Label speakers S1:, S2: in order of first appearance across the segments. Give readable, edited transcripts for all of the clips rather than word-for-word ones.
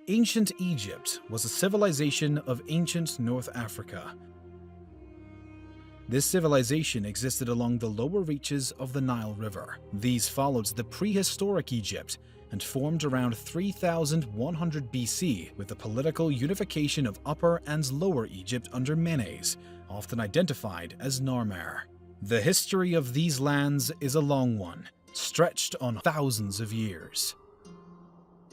S1: Ancient Egypt was a civilization of ancient North Africa. This civilization existed along the lower reaches of the Nile River. These followed the prehistoric Egypt and formed around 3100 BC with the political unification of Upper and Lower Egypt under Menes, often identified as Narmer. The history of these lands is a long one, stretched on thousands of years.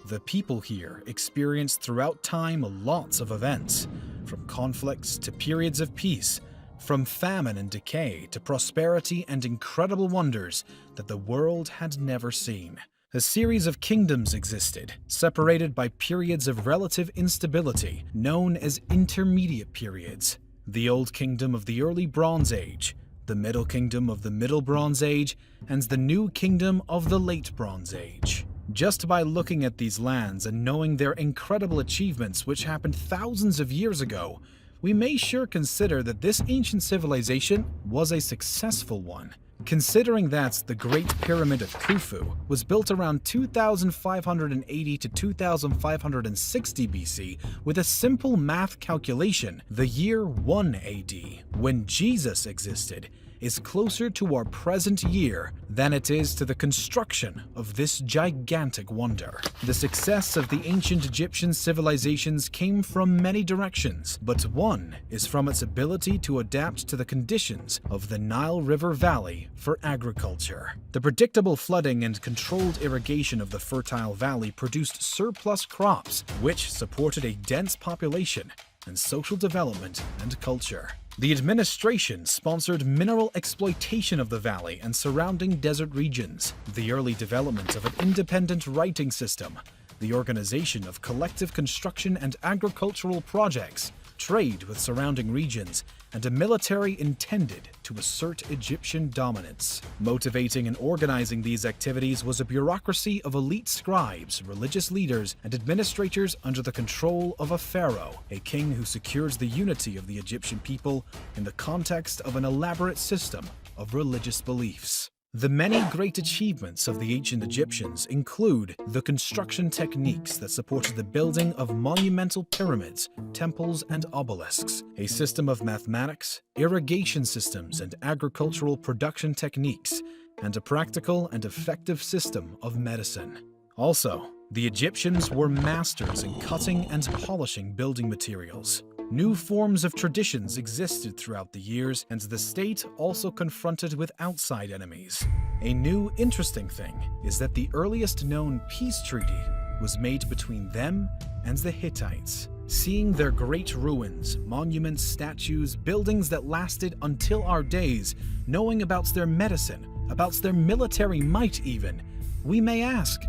S1: The people here experienced throughout time lots of events, from conflicts to periods of peace, from famine and decay to prosperity and incredible wonders that the world had never seen. A series of kingdoms existed, separated by periods of relative instability, known as intermediate periods. The Old Kingdom of the Early Bronze Age, the Middle Kingdom of the Middle Bronze Age, and the New Kingdom of the Late Bronze Age. Just by looking at these lands and knowing their incredible achievements which happened thousands of years ago, we may sure consider that this ancient civilization was a successful one. Considering that the Great Pyramid of Khufu was built around 2580 to 2560 BC with a simple math calculation, the year 1 AD, when Jesus existed, is closer to our present year than it is to the construction of this gigantic wonder. The success of the ancient Egyptian civilizations came from many directions, but one is from its ability to adapt to the conditions of the Nile River Valley for agriculture. The predictable flooding and controlled irrigation of the fertile valley produced surplus crops, which supported a dense population and social development and culture. The administration sponsored mineral exploitation of the valley and surrounding desert regions, the early development of an independent writing system, the organization of collective construction and agricultural projects, trade with surrounding regions, and a military intended to assert Egyptian dominance. Motivating and organizing these activities was a bureaucracy of elite scribes, religious leaders, and administrators under the control of a pharaoh, a king who secures the unity of the Egyptian people in the context of an elaborate system of religious beliefs. The many great achievements of the ancient Egyptians include the construction techniques that supported the building of monumental pyramids, temples, and obelisks, a system of mathematics, irrigation systems, and agricultural production techniques, and a practical and effective system of medicine. Also, the Egyptians were masters in cutting and polishing building materials. New forms of traditions existed throughout the years, and the state also confronted with outside enemies. A new interesting thing is that the earliest known peace treaty was made between them and the Hittites. Seeing their great ruins, monuments, statues, buildings that lasted until our days, knowing about their medicine, about their military might even, we may ask,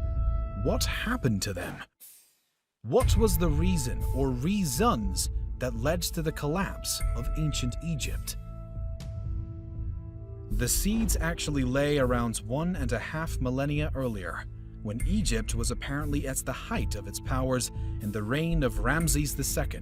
S1: what happened to them? What was the reason or reasons that led to the collapse of ancient Egypt? The seeds actually lay around 1.5 millennia earlier, when Egypt was apparently at the height of its powers in the reign of Ramses II,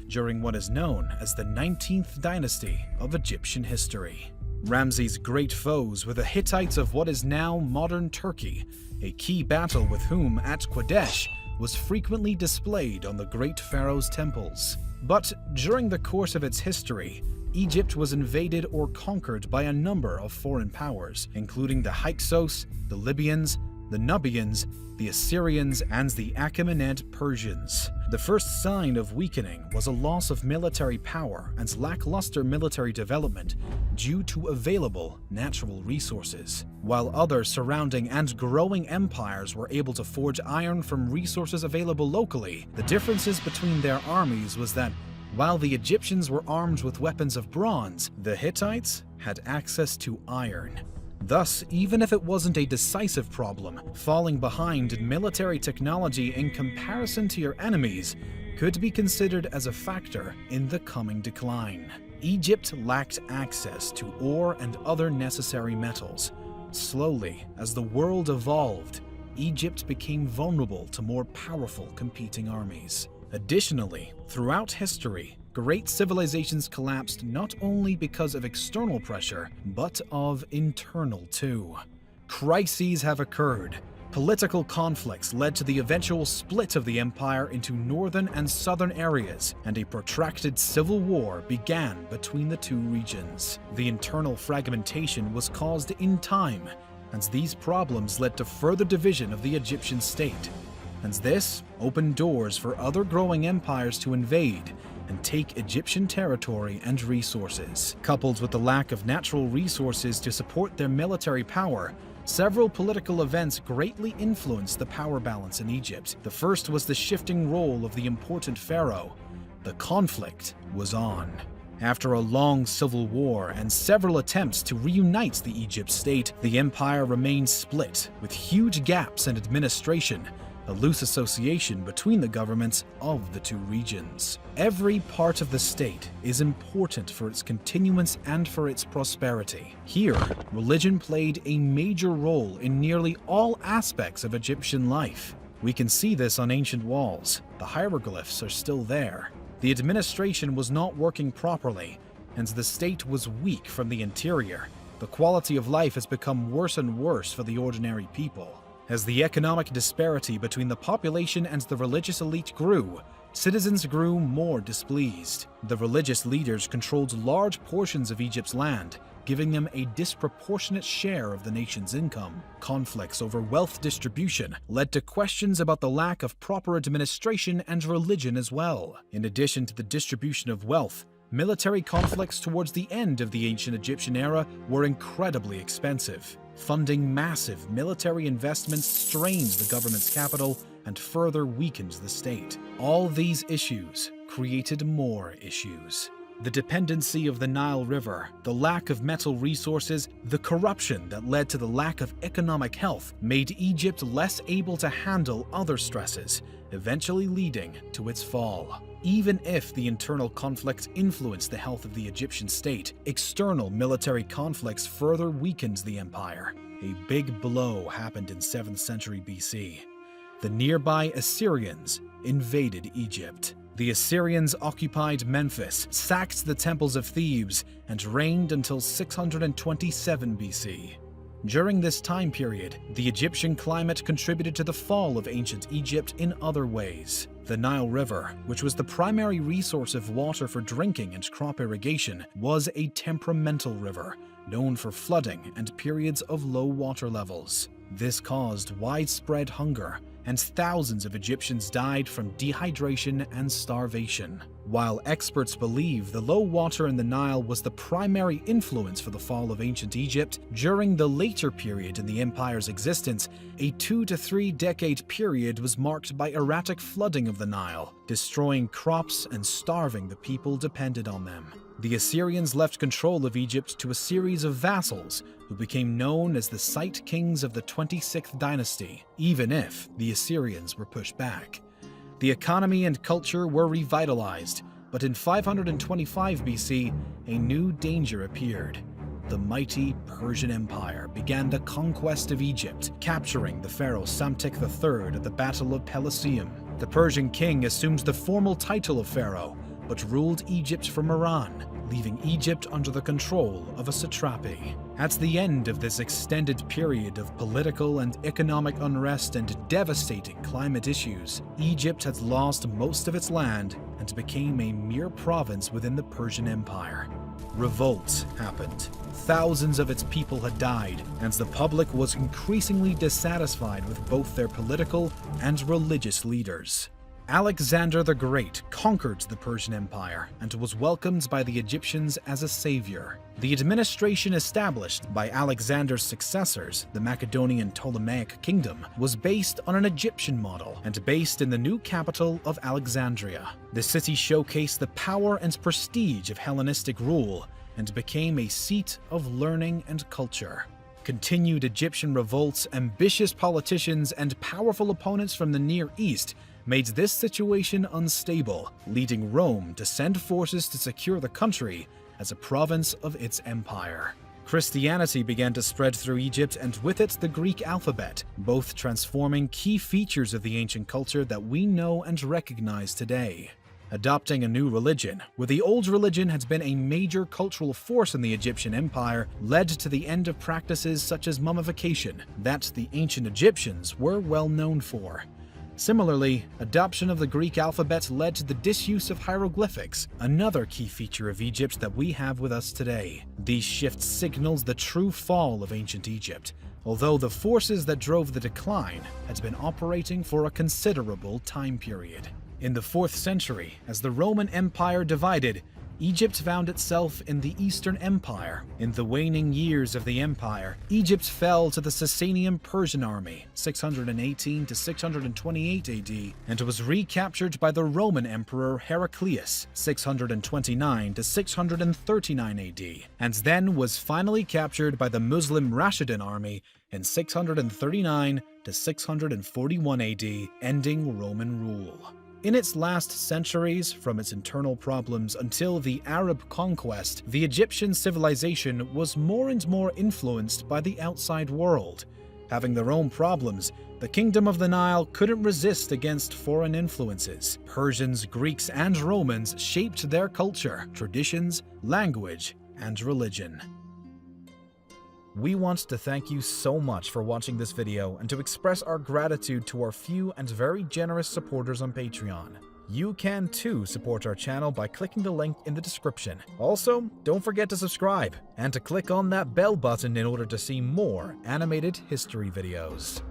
S1: during what is known as the 19th dynasty of Egyptian history. Ramses' great foes were the Hittites of what is now modern Turkey, a key battle with whom at Qadesh was frequently displayed on the great pharaoh's temples. But during the course of its history, Egypt was invaded or conquered by a number of foreign powers, including the Hyksos, the Libyans, the Nubians, the Assyrians, and the Achaemenid Persians. The first sign of weakening was a loss of military power and lackluster military development due to available natural resources. While other surrounding and growing empires were able to forge iron from resources available locally, the differences between their armies was that while the Egyptians were armed with weapons of bronze, the Hittites had access to iron. Thus, even if it wasn't a decisive problem, falling behind in military technology in comparison to your enemies could be considered as a factor in the coming decline. Egypt lacked access to ore and other necessary metals. Slowly, as the world evolved, Egypt became vulnerable to more powerful competing armies. Additionally, throughout history, great civilizations collapsed not only because of external pressure, but of internal too. Crises have occurred, Political conflicts led to the eventual split of the empire into northern and southern areas, and a protracted civil war began between the two regions. The internal fragmentation was caused in time, and these problems led to further division of the Egyptian state. And this opened doors for other growing empires to invade and take Egyptian territory and resources. Coupled with the lack of natural resources to support their military power, several political events greatly influenced the power balance in Egypt. The first was the shifting role of the important pharaoh. The conflict was on. After a long civil war and several attempts to reunite the Egypt state, the empire remained split, with huge gaps in administration, a loose association between the governments of the two regions. Every part of the state is important for its continuance and for its prosperity. Here, religion played a major role in nearly all aspects of Egyptian life. We can see this on ancient walls. The hieroglyphs are still there. The administration was not working properly, and the state was weak from the interior. The quality of life has become worse and worse for the ordinary people. As the economic disparity between the population and the religious elite grew, citizens grew more displeased. The religious leaders controlled large portions of Egypt's land, giving them a disproportionate share of the nation's income. Conflicts over wealth distribution led to questions about the lack of proper administration and religion as well. In addition to the distribution of wealth, military conflicts towards the end of the ancient Egyptian era were incredibly expensive. Funding massive military investments strained the government's capital and further weakened the state. All these issues created more issues. The dependency of the Nile River, the lack of metal resources, the corruption that led to the lack of economic health made Egypt less able to handle other stresses, eventually leading to its fall. Even if the internal conflicts influenced the health of the Egyptian state, external military conflicts further weakened the empire. A big blow happened in 7th century BC. The nearby Assyrians invaded Egypt. The Assyrians occupied Memphis, sacked the temples of Thebes, and reigned until 627 BC. During this time period, the Egyptian climate contributed to the fall of ancient Egypt in other ways. The Nile River, which was the primary resource of water for drinking and crop irrigation, was a temperamental river, known for flooding and periods of low water levels. This caused widespread hunger, and thousands of Egyptians died from dehydration and starvation. While experts believe the low water in the Nile was the primary influence for the fall of ancient Egypt, during the later period in the empire's existence, a 2 to 3 decade period was marked by erratic flooding of the Nile, destroying crops and starving the people dependent on them. The Assyrians left control of Egypt to a series of vassals who became known as the Site Kings of the 26th dynasty, even if the Assyrians were pushed back. The economy and culture were revitalized, but in 525 BC, a new danger appeared. The mighty Persian Empire began the conquest of Egypt, capturing the pharaoh Psamtik III at the Battle of Pelusium. The Persian king assumed the formal title of pharaoh, but ruled Egypt from Iran, leaving Egypt under the control of a satrapy. At the end of this extended period of political and economic unrest and devastating climate issues, Egypt had lost most of its land and became a mere province within the Persian Empire. Revolts happened. Thousands of its people had died, and the public was increasingly dissatisfied with both their political and religious leaders. Alexander the Great conquered the Persian Empire and was welcomed by the Egyptians as a savior. The administration established by Alexander's successors, the Macedonian Ptolemaic Kingdom, was based on an Egyptian model and based in the new capital of Alexandria. The city showcased the power and prestige of Hellenistic rule and became a seat of learning and culture. Continued Egyptian revolts, ambitious politicians, and powerful opponents from the Near East made this situation unstable, leading Rome to send forces to secure the country as a province of its empire. Christianity began to spread through Egypt, and with it the Greek alphabet, both transforming key features of the ancient culture that we know and recognize today. adopting a new religion, where the old religion had been a major cultural force in the Egyptian Empire, led to the end of practices such as mummification that the ancient Egyptians were well known for. Similarly, adoption of the Greek alphabet led to the disuse of hieroglyphics, another key feature of Egypt that we have with us today. These shifts signals the true fall of ancient Egypt, although the forces that drove the decline had been operating for a considerable time period. In the 4th century, as the Roman Empire divided, Egypt found itself in the Eastern Empire. In the waning years of the empire, Egypt fell to the Sasanian Persian army, 618 to 628 AD, and was recaptured by the Roman Emperor Heraclius, 629 to 639 AD, and then was finally captured by the Muslim Rashidun army in 639 to 641 AD, ending Roman rule. In its last centuries, from its internal problems until the Arab conquest, the Egyptian civilization was more and more influenced by the outside world. Having their own problems, the Kingdom of the Nile couldn't resist against foreign influences. Persians, Greeks, and Romans shaped their culture, traditions, language, and religion. We want to thank you so much for watching this video and to express our gratitude to our few and very generous supporters on Patreon. You can too support our channel by clicking the link in the description. Also, don't forget to subscribe and to click on that bell button in order to see more animated history videos.